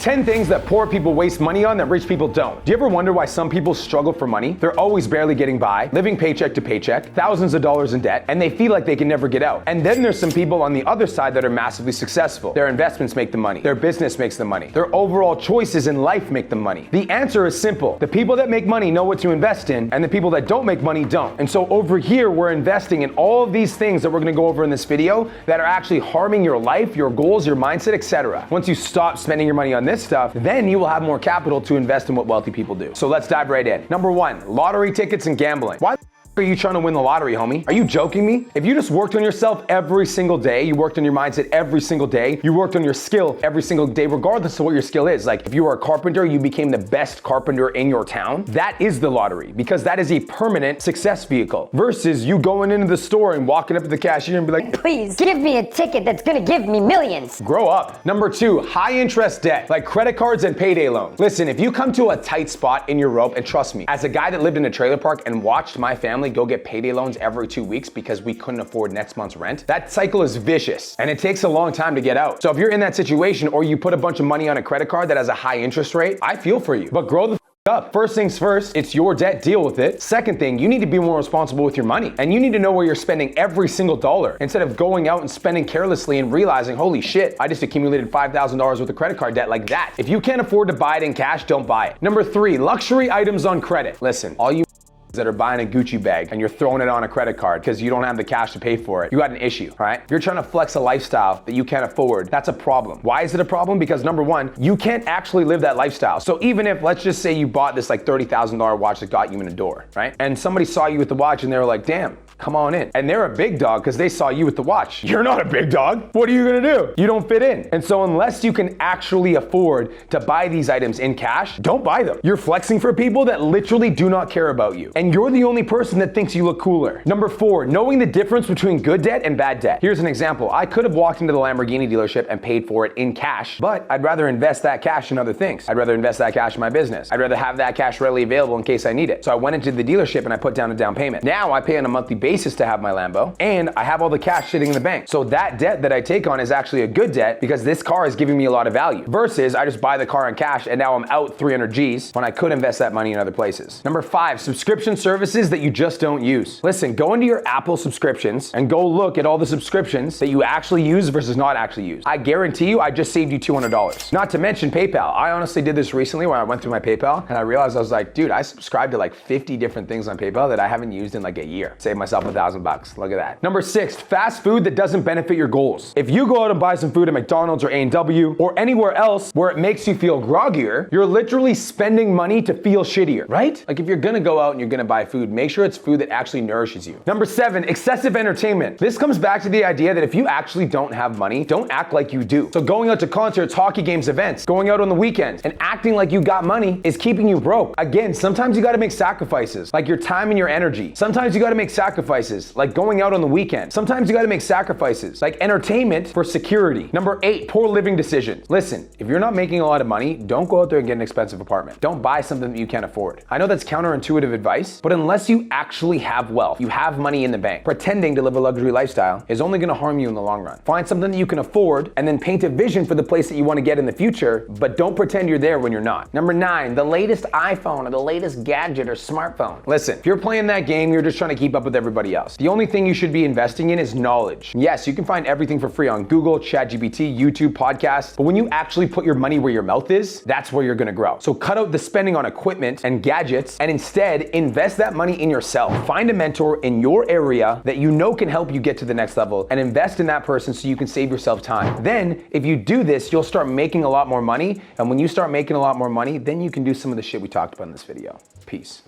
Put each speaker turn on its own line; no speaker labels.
10 things that poor people waste money on that rich people don't. Do you ever wonder why some people struggle for money? They're always barely getting by, living paycheck to paycheck, thousands of dollars in debt, and they feel like they can never get out. And then there's some people on the other side that are massively successful. Their investments make the money. Their business makes the money. Their overall choices in life make the money. The answer is simple. The people that make money know what to invest in, and the people that don't make money don't. And so over here, we're investing in all of these things that we're gonna go over in this video that are actually harming your life, your goals, your mindset, etc. Once you stop spending your money on this stuff, then you will have more capital to invest in what wealthy people do. So let's dive right in. Number 1, lottery tickets and gambling. Why are you trying to win the lottery, homie? Are you joking me? If you just worked on yourself every single day, you worked on your mindset every single day, you worked on your skill every single day, regardless of what your skill is. Like if you were a carpenter, you became the best carpenter in your town. That is the lottery, because that is a permanent success vehicle. Versus you going into the store and walking up to the cashier and be like,
please give me a ticket that's gonna give me millions.
Grow up. Number 2, high interest debt, like credit cards and payday loans. Listen, if you come to a tight spot in your rope, and trust me, as a guy that lived in a trailer park and watched my family go get payday loans every 2 weeks because we couldn't afford next month's rent, that cycle is vicious and it takes a long time to get out. So if you're in that situation or you put a bunch of money on a credit card that has a high interest rate, I feel for you, but grow the up. First things first, it's your debt, deal with it. Second thing, you need to be more responsible with your money, and you need to know where you're spending every single dollar instead of going out and spending carelessly and realizing, holy shit, I just accumulated $5,000 worth of credit card debt like that. If you can't afford to buy it in cash, don't buy it. Number 3, luxury items on credit. Listen, all you that are buying a Gucci bag and you're throwing it on a credit card because you don't have the cash to pay for it, you got an issue, right? If you're trying to flex a lifestyle that you can't afford, that's a problem. Why is it a problem? Because number 1, you can't actually live that lifestyle. So even if, let's just say you bought this like $30,000 watch that got you in the door, right? And somebody saw you with the watch and they were like, damn, come on in. And they're a big dog because they saw you with the watch. You're not a big dog. What are you gonna do? You don't fit in. And so unless you can actually afford to buy these items in cash, don't buy them. You're flexing for people that literally do not care about you. And you're the only person that thinks you look cooler. Number 4, knowing the difference between good debt and bad debt. Here's an example. I could have walked into the Lamborghini dealership and paid for it in cash, but I'd rather invest that cash in other things. I'd rather invest that cash in my business. I'd rather have that cash readily available in case I need it. So I went into the dealership and I put down a down payment. Now I pay on a monthly basis to have my Lambo, and I have all the cash sitting in the bank. So that debt that I take on is actually a good debt because this car is giving me a lot of value versus I just buy the car in cash and now I'm out 300 G's when I could invest that money in other places. Number 5, subscription services that you just don't use. Listen, go into your Apple subscriptions and go look at all the subscriptions that you actually use versus not actually use. I guarantee you, I just saved you $200. Not to mention PayPal. I honestly did this recently when I went through my PayPal and I realized I was like, dude, I subscribed to like 50 different things on PayPal that I haven't used in like a year. Saved myself $1,000. Look at that. Number 6, fast food that doesn't benefit your goals. If you go out and buy some food at McDonald's or A&W or anywhere else where it makes you feel groggier, you're literally spending money to feel shittier, right? Like if you're gonna go out and you're gonna buy food, make sure it's food that actually nourishes you. Number 7, excessive entertainment. This comes back to the idea that if you actually don't have money, don't act like you do. So going out to concerts, hockey games, events, going out on the weekends, and acting like you got money is keeping you broke. Again, sometimes you gotta make sacrifices, like your time and your energy. Sometimes you gotta make sacrifices, like going out on the weekend. Sometimes you gotta make sacrifices, like entertainment for security. Number 8, poor living decisions. Listen, if you're not making a lot of money, don't go out there and get an expensive apartment. Don't buy something that you can't afford. I know that's counterintuitive advice, but unless you actually have wealth, you have money in the bank, pretending to live a luxury lifestyle is only gonna harm you in the long run. Find something that you can afford and then paint a vision for the place that you wanna get in the future, but don't pretend you're there when you're not. Number 9, the latest iPhone or the latest gadget or smartphone. Listen, if you're playing that game, you're just trying to keep up with everybody else. The only thing you should be investing in is knowledge. Yes, you can find everything for free on Google, ChatGPT, YouTube, podcasts, but when you actually put your money where your mouth is, that's where you're gonna grow. So cut out the spending on equipment and gadgets and instead invest that money in yourself. Find a mentor in your area that you know can help you get to the next level and invest in that person so you can save yourself time. Then, if you do this, you'll start making a lot more money. And when you start making a lot more money, then you can do some of the shit we talked about in this video. Peace.